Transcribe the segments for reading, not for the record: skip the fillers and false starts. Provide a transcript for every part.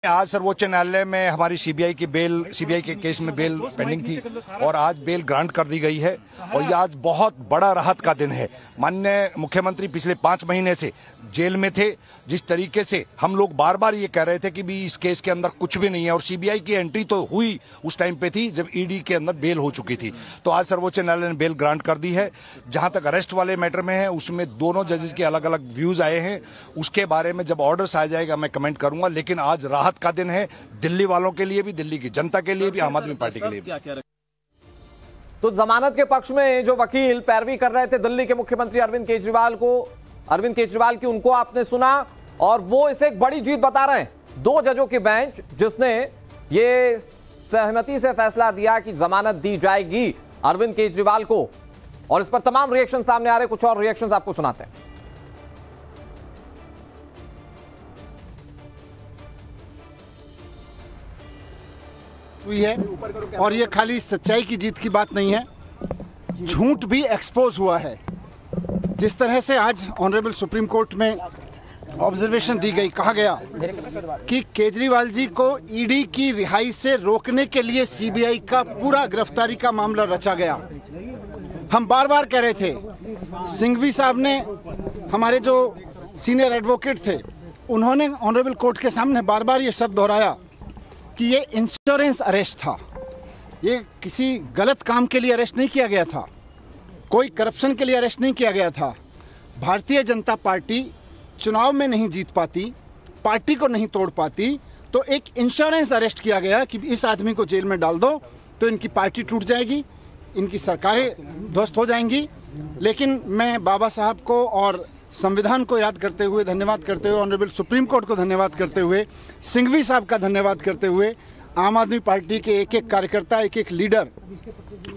आज सर्वोच्च न्यायालय में हमारी सीबीआई के केस में बेल पेंडिंग थी और आज बेल ग्रांट कर दी गई है और ये आज बहुत बड़ा राहत का दिन है। माननीय मुख्यमंत्री पिछले 5 महीने से जेल में थे। जिस तरीके से हम लोग बार बार ये कह रहे थे कि भी इस केस के अंदर कुछ भी नहीं है और सीबीआई की एंट्री तो हुई उस टाइम पे थी जब ईडी के अंदर बेल हो चुकी थी, तो आज सर्वोच्च न्यायालय ने बेल ग्रांट कर दी है। जहां तक अरेस्ट वाले मैटर में है उसमें दोनों जजेस के अलग अलग व्यूज आए हैं, उसके बारे में जब ऑर्डर्स आ जाएगा मैं कमेंट करूंगा। लेकिन आज राहत का दिन है दिल्ली वालों के लिए भी, दिल्ली की जनता के लिए भी, आम आदमी पार्टी के लिए भी। तो जमानत के पक्ष में जो वकील पैरवी कर रहे थे दिल्ली के मुख्यमंत्री अरविंद केजरीवाल की, उनको आपने सुना और वो इसे एक बड़ी जीत बता रहे हैं। 2 जजों की बेंच जिसने ये सहमति से फैसला दिया कि जमानत दी जाएगी अरविंद केजरीवाल को, और इस पर तमाम रिएक्शन सामने आ रहे। कुछ और रिएक्शंस आपको सुनाते हैं। हुई है और ये खाली सच्चाई की जीत की बात नहीं है, झूठ भी एक्सपोज हुआ है। जिस तरह से आज ऑनरेबल सुप्रीम कोर्ट में ऑब्जर्वेशन दी गई, कहा गया कि केजरीवाल जी को ईडी की रिहाई से रोकने के लिए सीबीआई का पूरा गिरफ्तारी का मामला रचा गया। हम बार बार कह रहे थे, सिंघवी साहब ने, हमारे जो सीनियर एडवोकेट थे, उन्होंने ऑनरेबल कोर्ट के सामने बार बार ये शब्द दोहराया कि ये इंश्योरेंस अरेस्ट था, ये किसी गलत काम के लिए अरेस्ट नहीं किया गया था, कोई करप्शन के लिए अरेस्ट नहीं किया गया था। भारतीय जनता पार्टी चुनाव में नहीं जीत पाती, पार्टी को नहीं तोड़ पाती, तो एक इंश्योरेंस अरेस्ट किया गया कि इस आदमी को जेल में डाल दो तो इनकी पार्टी टूट जाएगी, इनकी सरकारें ध्वस्त हो जाएंगी। लेकिन मैं बाबा साहब को और संविधान को याद करते हुए, धन्यवाद करते हुए, ऑनरेबल सुप्रीम कोर्ट को धन्यवाद करते हुए, सिंघवी साहब का धन्यवाद करते हुए, आम आदमी पार्टी के एक एक कार्यकर्ता, एक एक लीडर,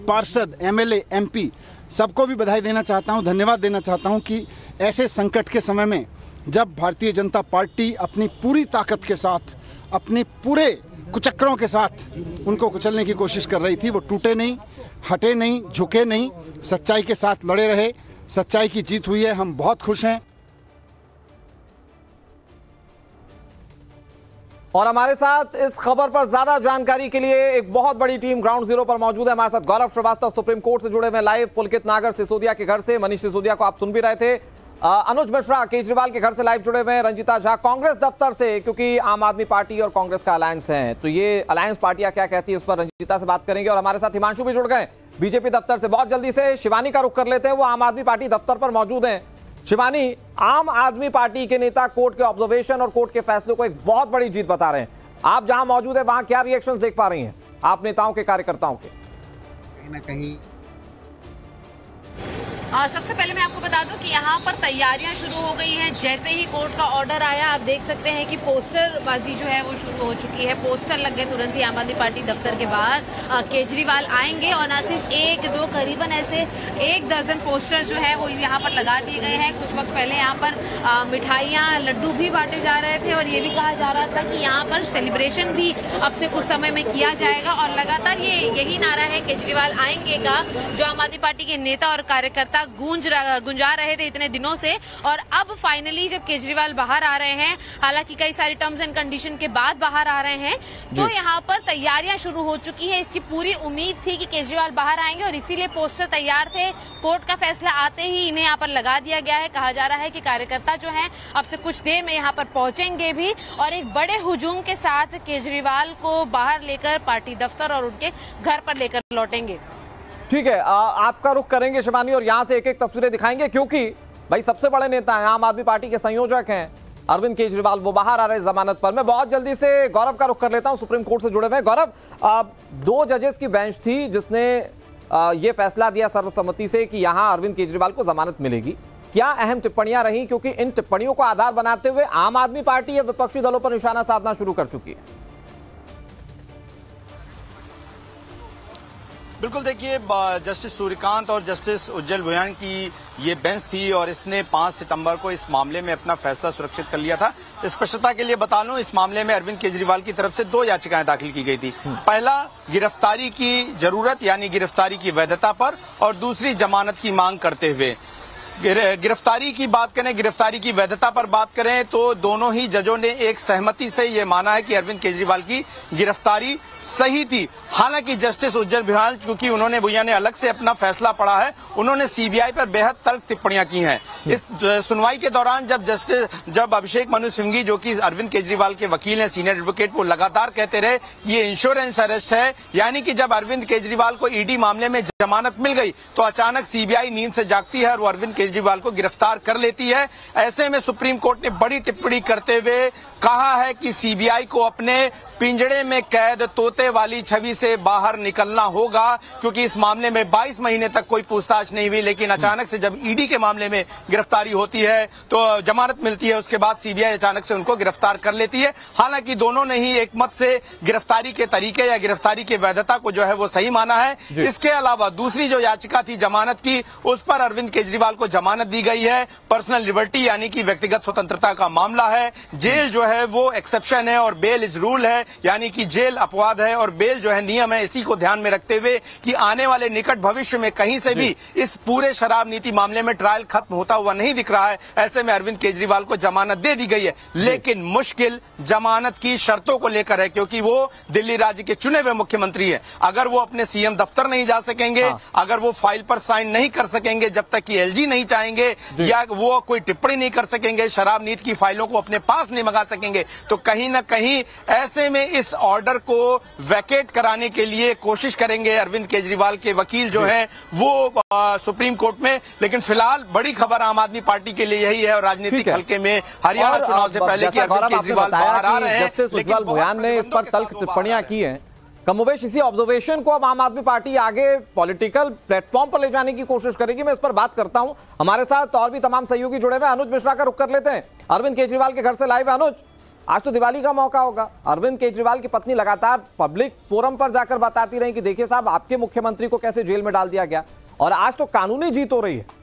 पार्षद, एमएलए, एमपी, सबको भी बधाई देना चाहता हूं, धन्यवाद देना चाहता हूं कि ऐसे संकट के समय में जब भारतीय जनता पार्टी अपनी पूरी ताकत के साथ, अपने पूरे कुचक्करों के साथ उनको कुचलने की कोशिश कर रही थी, वो टूटे नहीं, हटे नहीं, झुके नहीं, सच्चाई के साथ लड़े रहे। सच्चाई की जीत हुई है, हम बहुत खुश हैं। और हमारे साथ इस खबर पर ज्यादा जानकारी के लिए एक बहुत बड़ी टीम ग्राउंड जीरो पर मौजूद है। हमारे साथ गौरव श्रीवास्तव सुप्रीम कोर्ट से जुड़े हुए लाइव, पुलकित नागर सिसोदिया के घर से, मनीष सिसोदिया को आप सुन भी रहे थे, अनुज मिश्रा केजरीवाल के घर से लाइव जुड़े हुए हैं, रंजीता झा कांग्रेस दफ्तर से, क्योंकि आम आदमी पार्टी और कांग्रेस का अलायंस है, तो ये अलायंस पार्टियां क्या कहती है उस पर रंजीता से बात करेंगे। और हमारे साथ हिमांशु भी जुड़ गए बीजेपी दफ्तर से। बहुत जल्दी से शिवानी का रुख कर लेते हैं, वो आम आदमी पार्टी दफ्तर पर मौजूद हैं। शिवानी, आम आदमी पार्टी के नेता कोर्ट के ऑब्जर्वेशन और कोर्ट के फैसले को एक बहुत बड़ी जीत बता रहे हैं। आप जहां मौजूद है वहां क्या रिएक्शंस देख पा रही हैं आप नेताओं के, कार्यकर्ताओं के? कहीं ना कहीं सबसे पहले मैं आपको बता दूं कि यहाँ पर तैयारियां शुरू हो गई हैं। जैसे ही कोर्ट का ऑर्डर आया, आप देख सकते हैं कि पोस्टरबाजी जो है वो शुरू हो चुकी है। पोस्टर लग गए तुरंत ही आम आदमी पार्टी दफ्तर के बाहर। केजरीवाल आएंगे और ना सिर्फ 1-2, करीबन ऐसे 1 दर्जन पोस्टर जो है वो यहाँ पर लगा दिए गए हैं। कुछ वक्त पहले यहाँ पर मिठाइयाँ, लड्डू भी बांटे जा रहे थे और ये भी कहा जा रहा था कि यहाँ पर सेलिब्रेशन भी अब से कुछ समय में किया जाएगा। और लगातार यही नारा है केजरीवाल आएंगे का, जो आम आदमी पार्टी के नेता और कार्यकर्ता गुंजा रहे थे इतने दिनों से। और अब फाइनली जब केजरीवाल बाहर आ रहे हैं, हालांकि कई सारी टर्म्स एंड कंडीशन के बाद बाहर आ रहे हैं, तो यहाँ पर तैयारियां शुरू हो चुकी है। इसकी पूरी उम्मीद थी कि केजरीवाल बाहर आएंगे और इसीलिए पोस्टर तैयार थे। कोर्ट का फैसला आते ही इन्हें यहाँ पर लगा दिया गया है। कहा जा रहा है कि कार्यकर्ता जो है अब से कुछ देर में यहाँ पर पहुंचेंगे भी और एक बड़े हुजूम के साथ केजरीवाल को बाहर लेकर पार्टी दफ्तर और उनके घर पर लेकर लौटेंगे। ठीक है, आपका रुख करेंगे शिवानी और यहां से एक एक तस्वीरें दिखाएंगे, क्योंकि भाई सबसे बड़े नेता हैं, आम आदमी पार्टी के संयोजक हैं अरविंद केजरीवाल, वो बाहर आ रहे हैं जमानत पर। मैं बहुत जल्दी से गौरव का रुख कर लेता हूं, सुप्रीम कोर्ट से जुड़े हुए। गौरव, 2 जजेस की बेंच थी जिसने ये फैसला दिया सर्वसम्मति से कि यहां अरविंद केजरीवाल को जमानत मिलेगी। क्या अहम टिप्पणियां रही, क्योंकि इन टिप्पणियों को आधार बनाते हुए आम आदमी पार्टी या विपक्षी दलों पर निशाना साधना शुरू कर चुकी है? बिल्कुल, देखिए, जस्टिस सूर्यकांत और जस्टिस उज्जवल भुयान की ये बेंच थी और इसने 5 सितंबर को इस मामले में अपना फैसला सुरक्षित कर लिया था। स्पष्टता के लिए बता लूं, इस मामले में अरविंद केजरीवाल की तरफ से 2 याचिकाएं दाखिल की गई थी। पहला, गिरफ्तारी की जरूरत यानी गिरफ्तारी की वैधता पर, और दूसरी जमानत की मांग करते हुए। गिरफ्तारी की बात करें, गिरफ्तारी की वैधता पर बात करें तो दोनों ही जजों ने एक सहमति से ये माना है कि अरविंद केजरीवाल की गिरफ्तारी सही थी। हालांकि जस्टिस उज्जवल भुयान, क्योंकि उन्होंने भुया ने अलग से अपना फैसला पढ़ा है, उन्होंने सीबीआई पर बेहद तल्ख टिप्पणियां की हैं। इस सुनवाई के दौरान जब अभिषेक मनु सिंघवी, जो कि अरविंद केजरीवाल के वकील हैं, सीनियर एडवोकेट, वो लगातार कहते रहे ये इंश्योरेंस अरेस्ट है, यानी कि जब अरविंद केजरीवाल को ईडी मामले में जमानत मिल गई तो अचानक सीबीआई नींद से जागती है और वो अरविंद केजरीवाल को गिरफ्तार कर लेती है। ऐसे में सुप्रीम कोर्ट ने बड़ी टिप्पणी करते हुए कहा है कि सीबीआई को अपने पिंजड़े में कैद तोते वाली छवि से बाहर निकलना होगा, क्योंकि इस मामले में 22 महीने तक कोई पूछताछ नहीं हुई, लेकिन अचानक से जब ईडी के मामले में गिरफ्तारी होती है तो जमानत मिलती है, उसके बाद सीबीआई अचानक से उनको गिरफ्तार कर लेती है। हालांकि दोनों ने ही एक मत से गिरफ्तारी के तरीके या गिरफ्तारी की वैधता को जो है वो सही माना है। इसके अलावा दूसरी जो याचिका थी जमानत की, उस पर अरविंद केजरीवाल को जमानत दी गई है। पर्सनल लिबर्टी यानी कि व्यक्तिगत स्वतंत्रता का मामला है। जेल जो है वो एक्सेप्शन है और बेल इज रूल है, यानी कि जेल अपवाद है और बेल जो है नियम है। इसी को ध्यान में रखते हुए कि आने वाले निकट भविष्य में कहीं से भी इस पूरे शराब नीति मामले में ट्रायल खत्म होता हुआ नहीं दिख रहा है, ऐसे में अरविंद केजरीवाल को जमानत दे दी गई है। लेकिन मुश्किल जमानत की शर्तों को लेकर है, क्योंकि वो दिल्ली राज्य के चुने हुए मुख्यमंत्री है। अगर वो अपने सीएम दफ्तर नहीं जा सकेंगे, अगर वो फाइल पर साइन नहीं कर सकेंगे जब तक कि एलजी नहीं चाहेंगे, या वो कोई टिप्पणी नहीं कर सकेंगे, शराब नीति की फाइलों को अपने पास नहीं मंगा सकेंगे, तो कहीं ना कहीं ऐसे में इस ऑर्डर को वैकेट कराने के लिए कोशिश करेंगे अरविंद केजरीवाल के वकील जो हैं वो सुप्रीम कोर्ट में। लेकिन फिलहाल बड़ी खबर आम आदमी पार्टी के लिए यही है और राजनीतिक हल्के में हरियाणा चुनाव से पहले कि अरविंद केजरीवाल बाहर आ रहे हैं। जस्टिस उज्जवल भुयान ने इस पर तल्ख टिप्पणियां की हैं। कमोबेश इसी ऑब्जर्वेशन को अब आम आदमी पार्टी आगे पॉलिटिकल प्लेटफॉर्म पर ले जाने की कोशिश करेगी। मैं इस पर बात करता हूं, हमारे साथ और भी तमाम सहयोगी जुड़े हुए। अनुज मिश्रा का रुख कर लेते हैं, अरविंद केजरीवाल के घर से लाइव। अनुज, आज तो दिवाली का मौका होगा, अरविंद केजरीवाल की पत्नी लगातार पब्लिक फोरम पर जाकर बताती रही कि देखिए साहब, आपके मुख्यमंत्री को कैसे जेल में डाल दिया गया, और आज तो कानूनी जीत हो रही है।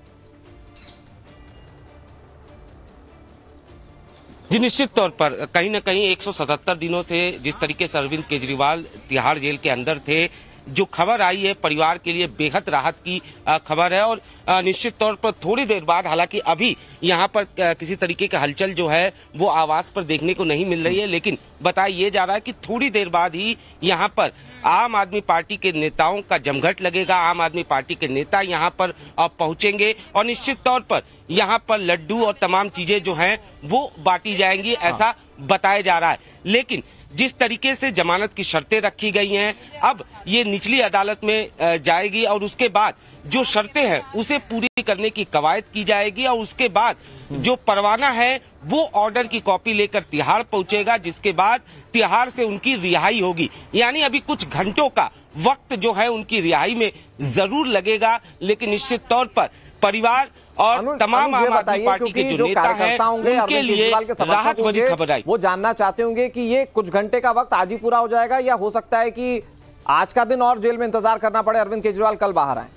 जी, निश्चित तौर पर कहीं ना कहीं 177 दिनों से जिस तरीके से अरविंद केजरीवाल तिहाड़ जेल के अंदर थे, जो खबर आई है परिवार के लिए बेहद राहत की खबर है। और निश्चित तौर पर थोड़ी देर बाद, हालांकि अभी यहाँ पर किसी तरीके का हलचल जो है वो आवाज पर देखने को नहीं मिल रही है, लेकिन बताया ये जा रहा है कि थोड़ी देर बाद ही यहाँ पर आम आदमी पार्टी के नेताओं का जमघट लगेगा। आम आदमी पार्टी के नेता यहाँ पर पहुंचेंगे और निश्चित तौर पर यहाँ पर लड्डू और तमाम चीजें जो हैं वो बांटी जाएंगी, ऐसा बताया जा रहा है। लेकिन जिस तरीके से जमानत की शर्तें रखी गई हैं, अब ये निचली अदालत में जाएगी और उसके बाद जो शर्तें हैं उसे पूरी करने की कवायद की जाएगी और उसके बाद जो परवाना है वो ऑर्डर की कॉपी लेकर तिहाड़ पहुंचेगा, जिसके बाद तिहाड़ से उनकी रिहाई होगी। यानी अभी कुछ घंटों का वक्त जो है उनकी रिहाई में जरूर लगेगा, लेकिन निश्चित तौर पर परिवार और तमाम आम आदमी पार्टी के जो नेता हैं उनके लिए राहत भरी खबर आई। वो जानना चाहते होंगे कि ये कुछ घंटे का वक्त आज ही पूरा हो जाएगा या हो सकता है कि आज का दिन और जेल में इंतजार करना पड़े, अरविंद केजरीवाल कल बाहर आए।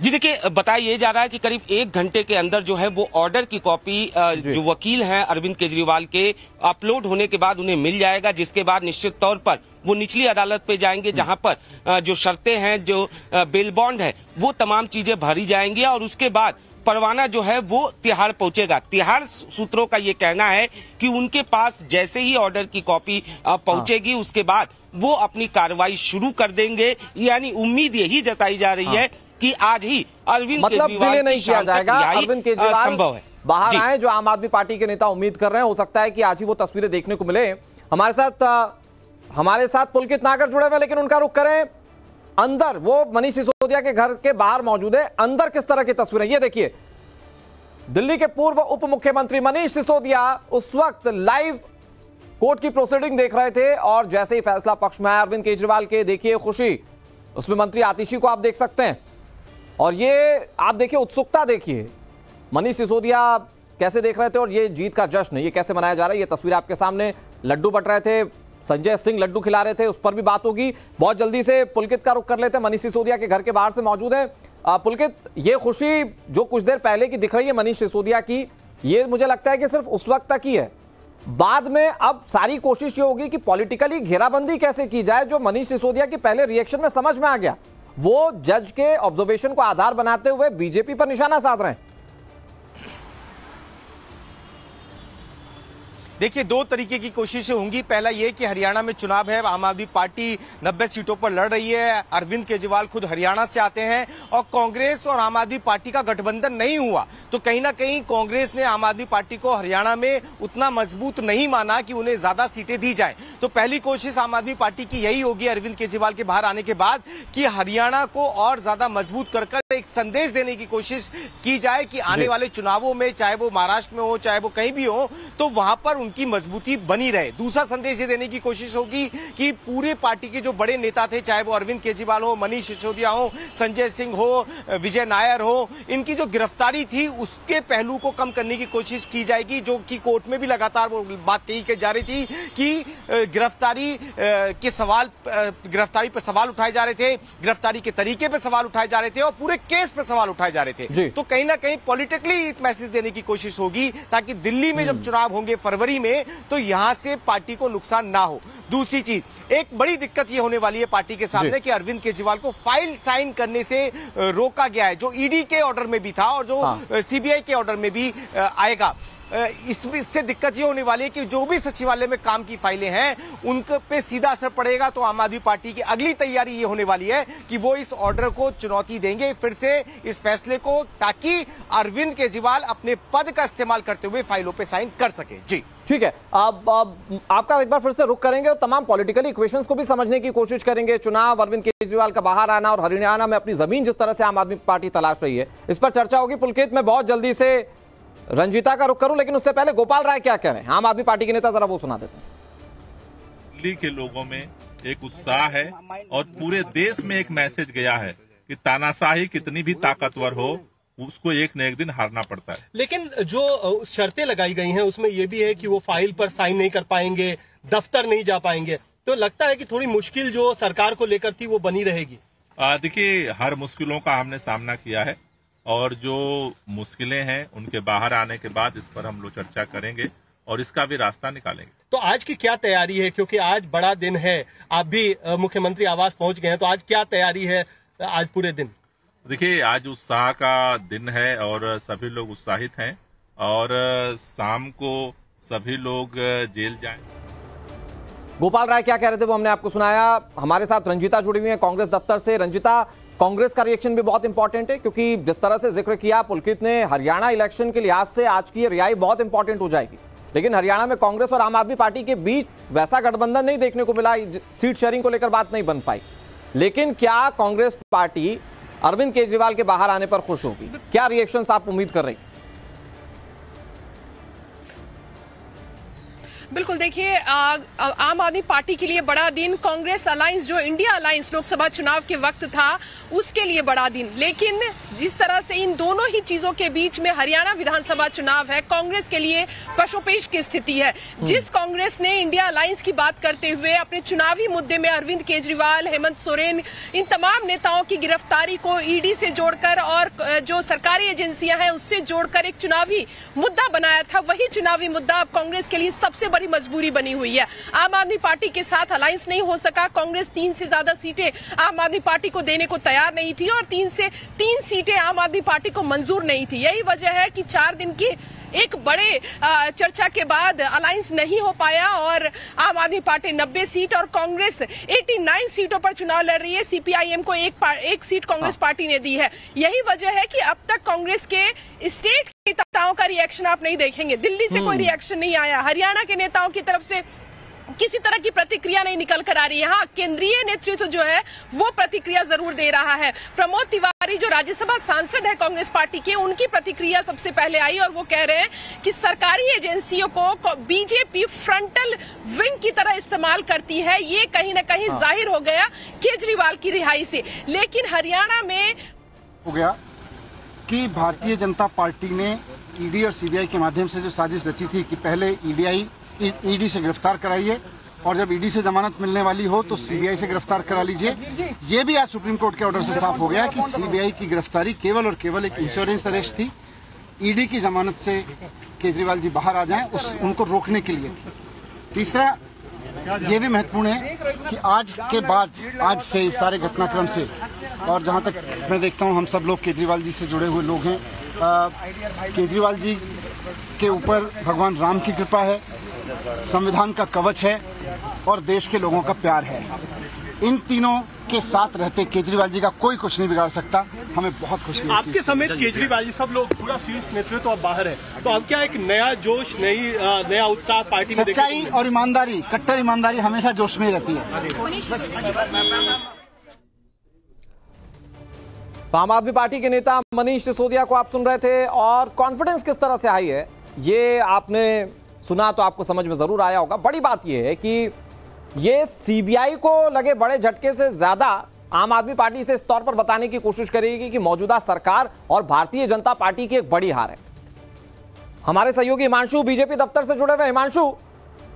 जी देखिए, बताया ये जा रहा है कि करीब 1 घंटे के अंदर जो है वो ऑर्डर की कॉपी जो वकील हैं अरविंद केजरीवाल के अपलोड होने के बाद उन्हें मिल जाएगा, जिसके बाद निश्चित तौर पर वो निचली अदालत पे जाएंगे, जहां पर जो शर्तें हैं, जो बेल बॉन्ड है, वो तमाम चीजें भरी जाएंगी और उसके बाद परवाना जो है वो तिहाड़ पहुंचेगा। तिहाड़ सूत्रों का ये कहना है कि उनके पास जैसे ही ऑर्डर की कॉपी पहुंचेगी उसके बाद वो अपनी कार्रवाई शुरू कर देंगे। यानी उम्मीद यही जताई जा रही है कि आज ही अरविंद केजरीवाल डिले नहीं किया जाएगा, अरविंद केजरीवाल संभव है बाहर आए, जो आम आदमी पार्टी के नेता उम्मीद कर रहे हैं। हो सकता है कि आज ही वो तस्वीरें देखने को मिले। हमारे साथ पुलकित नागर जुड़े हुए, लेकिन उनका रुख करें अंदर। वो मनीष सिसोदिया के घर के बाहर मौजूद है, अंदर किस तरह की तस्वीरें, ये देखिए। दिल्ली के पूर्व उप मुख्यमंत्री मनीष सिसोदिया उस वक्त लाइव कोर्ट की प्रोसीडिंग देख रहे थे और जैसे ही फैसला पक्ष में आया अरविंद केजरीवाल के, देखिए खुशी, उसमें मंत्री आतिशी को आप देख सकते हैं और ये आप देखिए उत्सुकता, देखिए मनीष सिसोदिया कैसे देख रहे थे और ये जीत का जश्न ये कैसे मनाया जा रहा है। ये तस्वीर आपके सामने, लड्डू बट रहे थे, संजय सिंह लड्डू खिला रहे थे, उस पर भी बात होगी। बहुत जल्दी से पुलकित का रुख कर लेते हैं, मनीष सिसोदिया के घर के बाहर से मौजूद है। पुलकित, ये खुशी जो कुछ देर पहले की दिख रही है मनीष सिसोदिया की, ये मुझे लगता है कि सिर्फ उस वक्त तक ही है। बाद में अब सारी कोशिश ये होगी कि पॉलिटिकली घेराबंदी कैसे की जाए, जो मनीष सिसोदिया की पहले रिएक्शन में समझ में आ गया वो जज के ऑब्जर्वेशन को आधार बनाते हुए बीजेपी पर निशाना साध रहे हैं। देखिए, दो तरीके की कोशिशें होंगी। पहला ये कि हरियाणा में चुनाव है, आम आदमी पार्टी 90 सीटों पर लड़ रही है, अरविंद केजरीवाल खुद हरियाणा से आते हैं और कांग्रेस और आम आदमी पार्टी का गठबंधन नहीं हुआ, तो कहीं ना कहीं कांग्रेस ने आम आदमी पार्टी को हरियाणा में उतना मजबूत नहीं माना कि उन्हें ज्यादा सीटें दी जाए। तो पहली कोशिश आम आदमी पार्टी की यही होगी अरविंद केजरीवाल के बाहर आने के बाद कि हरियाणा को और ज्यादा मजबूत कर एक संदेश देने की कोशिश की जाए कि आने वाले चुनावों में, चाहे वो महाराष्ट्र में हो चाहे वो कहीं भी हो, तो वहां पर उनकी मजबूती बनी रहे। दूसरा संदेश ये देने की कोशिश होगी कि पूरे पार्टी के जो बड़े नेता थे, चाहे वो अरविंद केजरीवाल हो, मनीष सिसोदिया हो, संजय सिंह हो, विजय नायर हो, इनकी जो गिरफ्तारी थी उसके पहलू को कम करने की कोशिश की जाएगी, जो कि कोर्ट में भी लगातार वो बात कही जा रही थी कि गिरफ्तारी के सवाल, गिरफ्तारी पर सवाल उठाए जा रहे थे, गिरफ्तारी के तरीके पर सवाल उठाए जा रहे थे और पूरे केस पे सवाल उठाए जा रहे थे। तो कहीं ना कहीं पॉलिटिकली एक मैसेज देने की कोशिश होगी ताकि दिल्ली में जब चुनाव होंगे फरवरी में, तो यहां से पार्टी को नुकसान ना हो। दूसरी चीज, एक बड़ी दिक्कत ये होने वाली है पार्टी के सामने कि अरविंद केजरीवाल को फाइल साइन करने से रोका गया है, जो ईडी के ऑर्डर में भी था और जो सीबीआई के ऑर्डर में भी आएगा। इससे दिक्कत ये होने वाली है कि जो भी सचिवालय में काम की फाइलें हैं उन पे सीधा असर पड़ेगा। तो आम आदमी पार्टी की अगली तैयारी ये होने वाली है कि वो इस ऑर्डर को चुनौती देंगे फिर से, इस फैसले को, ताकि अरविंद केजरीवाल अपने पद का इस्तेमाल करते हुए फाइलों पे साइन कर सके। जी ठीक है, अब आपका एक बार फिर से रुख करेंगे और तमाम पॉलिटिकल इक्वेशंस को भी समझने की कोशिश करेंगे। चुनाव, अरविंद केजरीवाल का बाहर आना और हरियाणा में अपनी जमीन जिस तरह से आम आदमी पार्टी तलाश रही है, इस पर चर्चा होगी। पुलकित, मैं बहुत जल्दी से रंजीता का रुख करूं, लेकिन उससे पहले गोपाल राय क्या कह रहे हैं, आम आदमी पार्टी के नेता, जरा वो सुना देते हैं। दिल्ली के लोगों में एक उत्साह है और पूरे देश में एक मैसेज गया है कि तानाशाही कितनी भी ताकतवर हो, उसको एक न एक दिन हारना पड़ता है। लेकिन जो शर्तें लगाई गई हैं उसमें यह भी है कि वो फाइल पर साइन नहीं कर पाएंगे, दफ्तर नहीं जा पाएंगे, तो लगता है कि थोड़ी मुश्किल जो सरकार को लेकर थी वो बनी रहेगी। देखिए, हर मुश्किलों का हमने सामना किया है और जो मुश्किलें हैं उनके बाहर आने के बाद इस पर हम लोग चर्चा करेंगे और इसका भी रास्ता निकालेंगे। तो आज की क्या तैयारी है, क्योंकि आज बड़ा दिन है, आप भी मुख्यमंत्री आवास पहुंच गए हैं, तो आज क्या तैयारी है आज पूरे दिन? देखिए, आज उत्साह का दिन है और सभी लोग उत्साहित हैं और शाम को सभी लोग जेल जाएं। गोपाल राय क्या कह रहे थे वो हमने आपको सुनाया। हमारे साथ रंजीता जुड़ी हुई है कांग्रेस दफ्तर से। रंजीता, कांग्रेस का रिएक्शन भी बहुत इंपॉर्टेंट है, क्योंकि जिस तरह से जिक्र किया पुलकित ने, हरियाणा इलेक्शन के लिहाज से आज की रिहाई बहुत इंपॉर्टेंट हो जाएगी, लेकिन हरियाणा में कांग्रेस और आम आदमी पार्टी के बीच वैसा गठबंधन नहीं देखने को मिला, सीट शेयरिंग को लेकर बात नहीं बन पाई। लेकिन क्या कांग्रेस पार्टी अरविंद केजरीवाल के बाहर आने पर खुश होगी? क्या रिएक्शंस आप उम्मीद कर रही? बिल्कुल, देखिए, आम आदमी पार्टी के लिए बड़ा दिन, कांग्रेस अलायंस जो इंडिया अलायंस लोकसभा चुनाव के वक्त था उसके लिए बड़ा दिन। लेकिन जिस तरह से इन दोनों ही चीजों के बीच में हरियाणा विधानसभा चुनाव है, कांग्रेस के लिए कशोपेश की स्थिति है। जिस कांग्रेस ने इंडिया अलायंस की बात करते हुए अपने चुनावी मुद्दे में अरविंद केजरीवाल, हेमंत सोरेन, इन तमाम नेताओं की गिरफ्तारी को ईडी से जोड़कर और जो सरकारी एजेंसियां हैं उससे जोड़कर एक चुनावी मुद्दा बनाया था, वही चुनावी मुद्दा अब कांग्रेस के लिए सबसे बड़ी मजबूरी बनी हुई है। आम आदमी पार्टी के साथ अलायंस नहीं हो सका, कांग्रेस 3 से ज्यादा सीटें आम आदमी पार्टी को देने को तैयार नहीं थी और 3 सीटें आम आदमी पार्टी को मंजूर नहीं थी। यही वजह है कि 4 दिन की एक बड़े चर्चा के बाद अलायंस नहीं हो पाया और आम आदमी पार्टी 90 सीट और कांग्रेस 89 सीटों पर चुनाव लड़ रही है। सीपीआईएम को एक सीट कांग्रेस पार्टी ने दी है। यही वजह है कि अब तक कांग्रेस के स्टेट के नेताओं का रिएक्शन आप नहीं देखेंगे। दिल्ली से कोई रिएक्शन नहीं आया, हरियाणा के नेताओं की तरफ से किसी तरह की प्रतिक्रिया नहीं निकल कर आ रही है। हाँ, केंद्रीय नेतृत्व जो है वो प्रतिक्रिया जरूर दे रहा है। प्रमोद तिवारी जो राज्यसभा सांसद है कांग्रेस पार्टी के, उनकी प्रतिक्रिया सबसे पहले आई और वो कह रहे हैं कि सरकारी एजेंसियों को बीजेपी फ्रंटल विंग की तरह इस्तेमाल करती है। ये कहीं ना कहीं जाहिर हो गया केजरीवाल की रिहाई से। लेकिन हरियाणा में हो गया कि भारतीय जनता पार्टी ने ईडी और सीबीआई के माध्यम से जो साजिश रची थी कि पहले ईडी से गिरफ्तार कराइए और जब ईडी से जमानत मिलने वाली हो तो सीबीआई से गिरफ्तार करा लीजिए। ये भी आज सुप्रीम कोर्ट के ऑर्डर से साफ हो गया कि सीबीआई की गिरफ्तारी केवल और केवल एक इंश्योरेंस अरेस्ट थी। ईडी की जमानत से केजरीवाल जी बाहर आ जाएं उनको रोकने के लिए। तीसरा, ये भी महत्वपूर्ण है कि आज के बाद, आज से इस सारे घटनाक्रम से और जहाँ तक मैं देखता हूँ हम सब लोग केजरीवाल जी से जुड़े हुए लोग हैं। केजरीवाल जी के ऊपर भगवान राम की कृपा है, संविधान का कवच है और देश के लोगों का प्यार है। इन तीनों के साथ रहते केजरीवाल जी का कोई कुछ नहीं बिगाड़ सकता। हमें बहुत खुशी है। आपके समेत केजरीवाल जी सब लोग पूरा शीर्ष नेतृत्व अब बाहर है, तो अब क्या एक नया जोश, नया उत्साह पार्टी में? सच्चाई और ईमानदारी, कट्टर ईमानदारी हमेशा जोश में रहती है। आम आदमी पार्टी के नेता मनीष सिसोदिया को आप सुन रहे थे और कॉन्फिडेंस किस तरह से आई है ये आपने सुना तो आपको समझ में जरूर आया होगा। बड़ी बात यह है कि ये सीबीआई को लगे बड़े झटके से ज्यादा आम आदमी पार्टी से इस तौर पर बताने की कोशिश करेगी कि मौजूदा सरकार और भारतीय जनता पार्टी की एक बड़ी हार है। हमारे सहयोगी हिमांशु बीजेपी दफ्तर से जुड़े हुए। हिमांशु,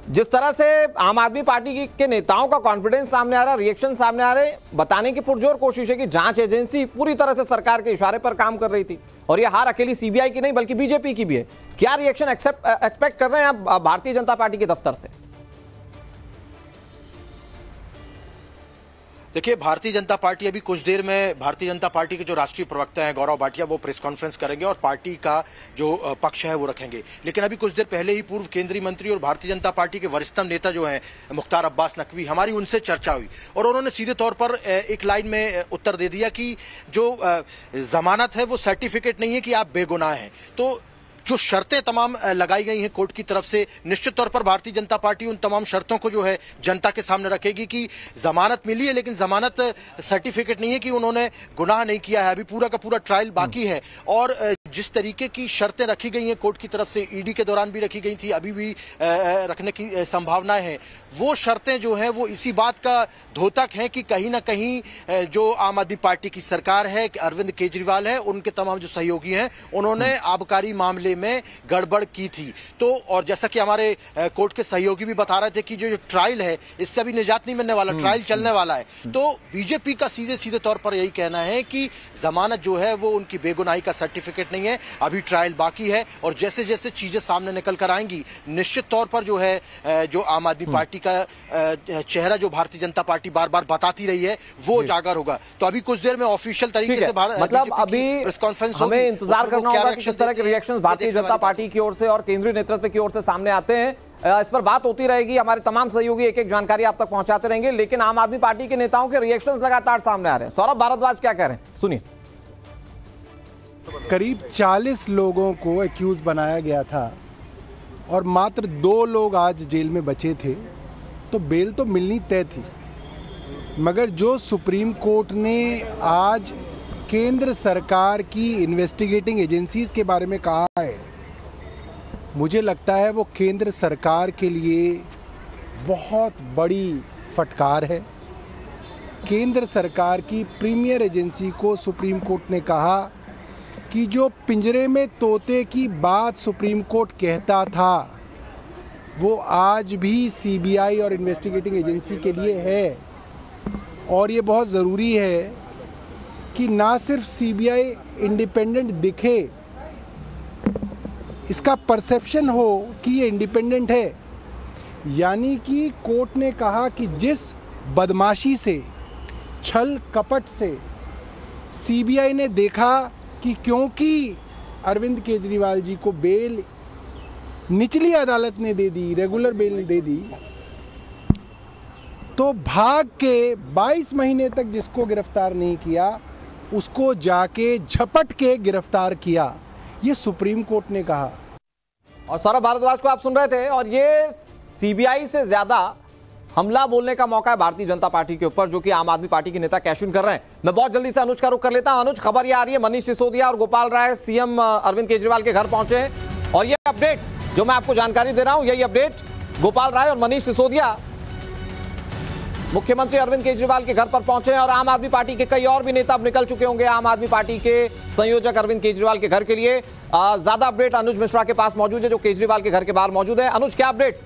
जिस तरह से आम आदमी पार्टी के नेताओं का कॉन्फिडेंस सामने आ रहा है, रिएक्शन सामने आ रहे, बताने की पुरजोर कोशिश है कि जांच एजेंसी पूरी तरह से सरकार के इशारे पर काम कर रही थी और यह हार अकेली सीबीआई की नहीं बल्कि बीजेपी की भी है। क्या रिएक्शन एक्सपेक्ट कर रहे हैं आप भारतीय जनता पार्टी के दफ्तर से? देखिए, भारतीय जनता पार्टी अभी कुछ देर में भारतीय जनता पार्टी के जो राष्ट्रीय प्रवक्ता हैं गौरव भाटिया, वो प्रेस कॉन्फ्रेंस करेंगे और पार्टी का जो पक्ष है वो रखेंगे। लेकिन अभी कुछ देर पहले ही पूर्व केंद्रीय मंत्री और भारतीय जनता पार्टी के वरिष्ठतम नेता जो हैं मुख्तार अब्बास नकवी, हमारी उनसे चर्चा हुई और उन्होंने सीधे तौर पर एक लाइन में उत्तर दे दिया कि जो जमानत है वो सर्टिफिकेट नहीं है कि आप बेगुनाह हैं। तो जो शर्तें तमाम लगाई गई हैं कोर्ट की तरफ से, निश्चित तौर पर भारतीय जनता पार्टी उन तमाम शर्तों को जो है जनता के सामने रखेगी कि जमानत मिली है लेकिन जमानत सर्टिफिकेट नहीं है कि उन्होंने गुनाह नहीं किया है। अभी पूरा का पूरा ट्रायल बाकी है और जिस तरीके की शर्तें रखी गई हैं कोर्ट की तरफ से, ईडी के दौरान भी रखी गई थी, अभी भी रखने की संभावनाएं हैं, वो शर्तें जो हैं वो इसी बात का द्योतक हैं कि कहीं ना कहीं जो आम आदमी पार्टी की सरकार है, अरविंद केजरीवाल है, उनके तमाम जो सहयोगी हैं, उन्होंने आबकारी मामले में गड़बड़ की थी। तो और जैसा कि हमारे कोर्ट के सहयोगी भी बता रहे थे कि जो ट्रायल है इससे अभी निजात नहीं मिलने वाला, ट्रायल चलने वाला है। तो बीजेपी का सीधे सीधे तौर पर यही कहना है कि जमानत जो है वो उनकी बेगुनाही का सर्टिफिकेट नहीं है, अभी ट्रायल बाकी है और जैसे जैसे चीजें सामने निकल कर आएंगी निश्चित तौर पर जो है जो आम आदमी पार्टी का चेहरा जो भारतीय जनता पार्टी बार बार बताती रही है वो उजागर होगा। तो अभी कुछ देर में ऑफिशियल तरीके से मतलब अभी प्रेस कॉन्फ्रेंस हमें इंतजार करना होगा कि किस तरह के रिएक्शंस भारतीय जनता पार्टी की ओर से और केंद्रीय नेतृत्व की ओर से सामने आते हैं। इस पर बात होती रहेगी, हमारे तमाम सहयोगी एक एक जानकारी आप तक पहुंचाते रहेंगे, लेकिन आम आदमी पार्टी के नेताओं के रिएक्शंस लगातार सामने आ रहे हैं। सौरभ भारद्वाज क्या कह रहे हैं, सुनिए। करीब 40 लोगों को एक्यूज बनाया गया था और मात्र 2 लोग आज जेल में बचे थे, तो बेल तो मिलनी तय थी। मगर जो सुप्रीम कोर्ट ने आज केंद्र सरकार की इन्वेस्टिगेटिंग एजेंसीज के बारे में कहा है, मुझे लगता है वो केंद्र सरकार के लिए बहुत बड़ी फटकार है। केंद्र सरकार की प्रीमियर एजेंसी को सुप्रीम कोर्ट ने कहा कि जो पिंजरे में तोते की बात सुप्रीम कोर्ट कहता था वो आज भी सीबीआई और इन्वेस्टिगेटिंग एजेंसी के लिए है। और ये बहुत ज़रूरी है कि ना सिर्फ सीबीआई इंडिपेंडेंट दिखे, इसका परसेप्शन हो कि ये इंडिपेंडेंट है। यानी कि कोर्ट ने कहा कि जिस बदमाशी से, छल कपट से सीबीआई ने देखा कि क्योंकि अरविंद केजरीवाल जी को बेल निचली अदालत ने दे दी, रेगुलर बेल दे दी, तो भाग के 22 महीने तक जिसको गिरफ्तार नहीं किया उसको जाके झपट के गिरफ्तार किया, ये सुप्रीम कोर्ट ने कहा। और सौरभ भारद्वाज को आप सुन रहे थे और ये सीबीआई से ज्यादा हमला बोलने का मौका है भारतीय जनता पार्टी के ऊपर, जो कि आम आदमी पार्टी के नेता कैश इन कर रहे हैं। मैं बहुत जल्दी से अनुज का रुख कर लेता हूं। अनुज, खबर ये आ रही है मनीष सिसोदिया और गोपाल राय सीएम अरविंद केजरीवाल के घर पहुंचे हैं और ये अपडेट जो मैं आपको जानकारी दे रहा हूं, यही अपडेट, गोपाल राय और मनीष सिसोदिया मुख्यमंत्री अरविंद केजरीवाल के घर पर पहुंचे हैं और आम आदमी पार्टी के कई और भी नेता अब निकल चुके होंगे आम आदमी पार्टी के संयोजक अरविंद केजरीवाल के घर के लिए। ज्यादा अपडेट अनुज मिश्रा के पास मौजूद है जो केजरीवाल के घर के बाहर मौजूद है। अनुज, क्या अपडेट?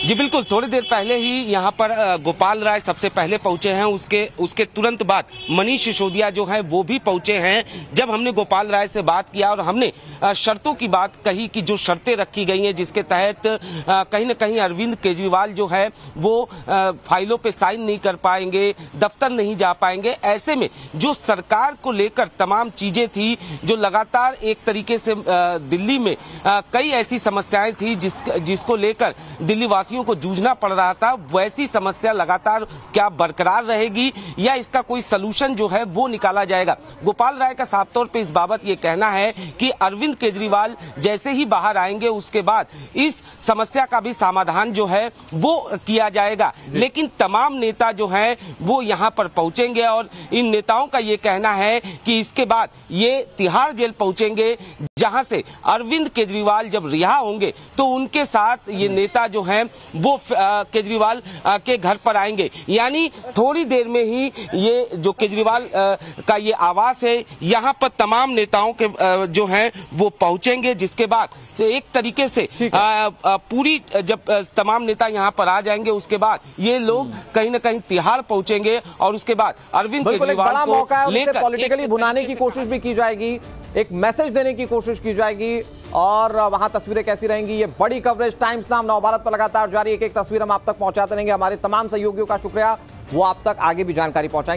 जी बिल्कुल, थोड़ी देर पहले ही यहाँ पर गोपाल राय सबसे पहले पहुंचे हैं, उसके तुरंत बाद मनीष सिसोदिया जो है वो भी पहुंचे हैं। जब हमने गोपाल राय से बात किया और हमने शर्तों की बात कही कि जो शर्तें रखी गई हैं जिसके तहत कहीं न कहीं अरविंद केजरीवाल जो है वो फाइलों पे साइन नहीं कर पाएंगे, दफ्तर नहीं जा पाएंगे, ऐसे में जो सरकार को लेकर तमाम चीजें थी, जो लगातार एक तरीके से दिल्ली में कई ऐसी समस्याएं थी जिसको लेकर दिल्ली वासियों को जूझना पड़ रहा था, वैसी समस्या लगातार क्या बरकरार रहेगी या इसका कोई सलूशन जो है वो निकाला जाएगा। गोपाल राय का साफ तौर पे इस बाबत ये कहना है कि अरविंद केजरीवाल जैसे ही बाहर आएंगे उसके बाद इस समस्या का भी समाधान जो है वो किया जाएगा। लेकिन तमाम नेता जो हैं वो यहाँ पर पहुंचेंगे और इन नेताओं का ये कहना है कि इसके बाद ये तिहाड़ जेल पहुंचेंगे, जहां से अरविंद केजरीवाल जब रिहा होंगे तो उनके साथ ये नेता जो हैं वो केजरीवाल के घर पर आएंगे। यानी थोड़ी देर में ही ये जो केजरीवाल का ये आवास है यहाँ पर तमाम नेताओं के जो हैं वो पहुंचेंगे, जिसके बाद से एक तरीके से पूरी जब तमाम नेता यहाँ पर आ जाएंगे उसके बाद ये लोग कहीं न कहीं तिहाड़ पहुंचेंगे और उसके बाद अरविंद केजरीवाल को लेकर पॉलिटिकली भुनाने की कोशिश भी की जाएगी, एक मैसेज देने की कोशिश की जाएगी और वहां तस्वीरें कैसी रहेंगी, ये बड़ी कवरेज टाइम्स नाम नवभारत पर लगातार जारी, एक एक तस्वीर हम आप तक पहुंचाते रहेंगे। हमारे तमाम सहयोगियों का शुक्रिया, वो आप तक आगे भी जानकारी पहुंचाएंगे।